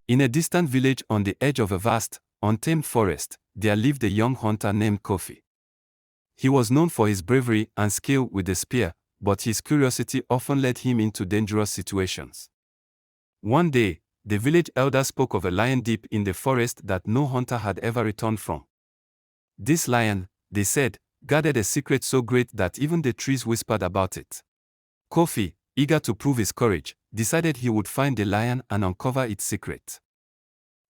In a distant village on the edge of a vast, untamed forest, there lived a young hunter named Kofi. He was known for his bravery and skill with the spear, but his curiosity often led him into dangerous situations. One day, the village elder spoke of a lion deep in the forest that no hunter had ever returned from. This lion, they said, guarded a secret so great that even the trees whispered about it. Kofi, eager to prove his courage, decided he would find the lion and uncover its secret.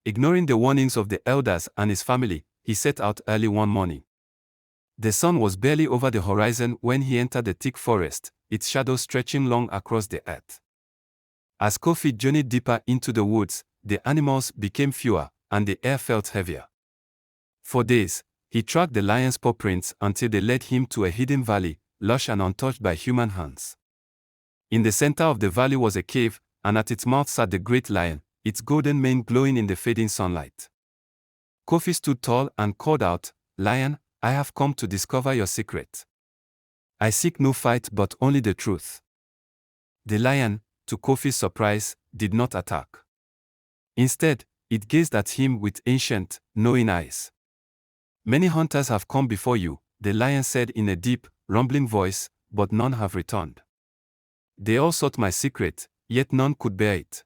Ignoring the warnings of the elders and his family, he set out early one morning. The sun was barely over the horizon when he entered the thick forest, its shadow stretching long across the earth. As Kofi journeyed deeper into the woods, the animals became fewer, and the air felt heavier. For days, he tracked the lion's paw prints until they led him to a hidden valley, lush and untouched by human hands. In the center of the valley was a cave, and at its mouth sat the great lion, its golden mane glowing in the fading sunlight. Kofi stood tall and called out, "Lion, I have come to discover your secret. I seek no fight but only the truth." The lion, to Kofi's surprise, did not attack. Instead, it gazed at him with ancient, knowing eyes. "Many hunters have come before you," the lion said in a deep, rumbling voice, "but none have returned. They all sought my secret, yet none could bear it."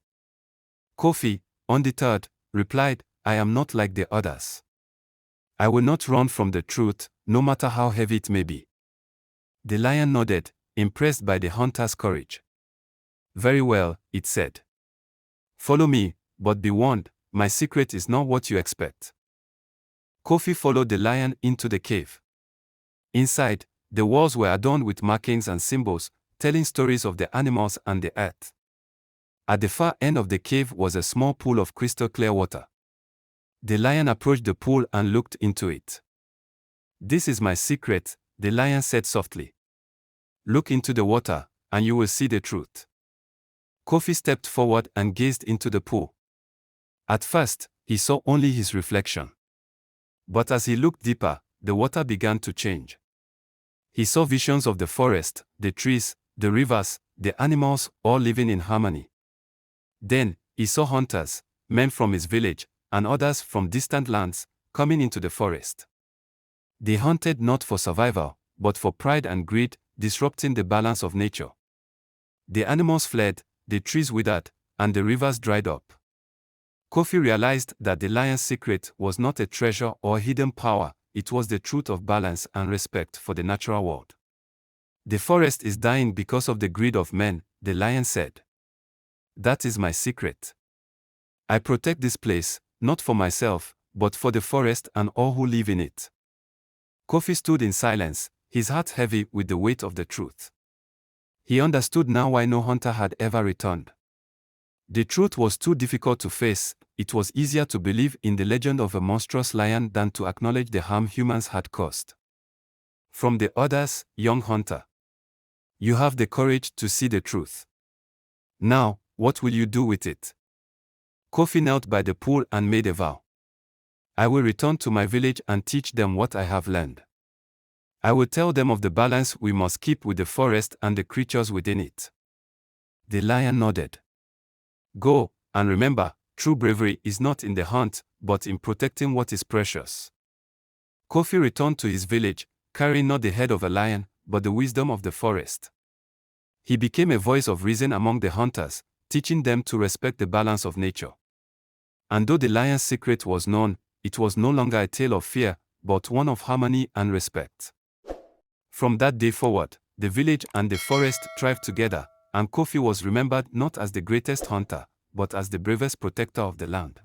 Kofi, undeterred, replied, "I am not like the others. I will not run from the truth, no matter how heavy it may be." The lion nodded, impressed by the hunter's courage. "Very well," it said. "Follow me, but be warned, my secret is not what you expect." Kofi followed the lion into the cave. Inside, the walls were adorned with markings and symbols, telling stories of the animals and the earth. At the far end of the cave was a small pool of crystal clear water. The lion approached the pool and looked into it. "This is my secret," the lion said softly. "Look into the water, and you will see the truth." Kofi stepped forward and gazed into the pool. At first, he saw only his reflection. But as he looked deeper, the water began to change. He saw visions of the forest, the trees, the rivers, the animals, all living in harmony. Then, he saw hunters, men from his village, and others from distant lands, coming into the forest. They hunted not for survival, but for pride and greed, disrupting the balance of nature. The animals fled, the trees withered, and the rivers dried up. Kofi realized that the lion's secret was not a treasure or hidden power, it was the truth of balance and respect for the natural world. "The forest is dying because of the greed of men," the lion said. "That is my secret. I protect this place, not for myself, but for the forest and all who live in it." Kofi stood in silence, his heart heavy with the weight of the truth. He understood now why no hunter had ever returned. The truth was too difficult to face. It was easier to believe in the legend of a monstrous lion than to acknowledge the harm humans had caused. From the others, young hunter, you have the courage to see the truth. Now, what will you do with it? Kofi knelt by the pool and made a vow. "I will return to my village and teach them what I have learned. I will tell them of the balance we must keep with the forest and the creatures within it." The lion nodded. "Go, and remember, true bravery is not in the hunt, but in protecting what is precious." Kofi returned to his village, carrying not the head of a lion, but the wisdom of the forest. He became a voice of reason among the hunters, teaching them to respect the balance of nature. And though the lion's secret was known, it was no longer a tale of fear, but one of harmony and respect. From that day forward, the village and the forest thrived together, and Kofi was remembered not as the greatest hunter, but as the bravest protector of the land.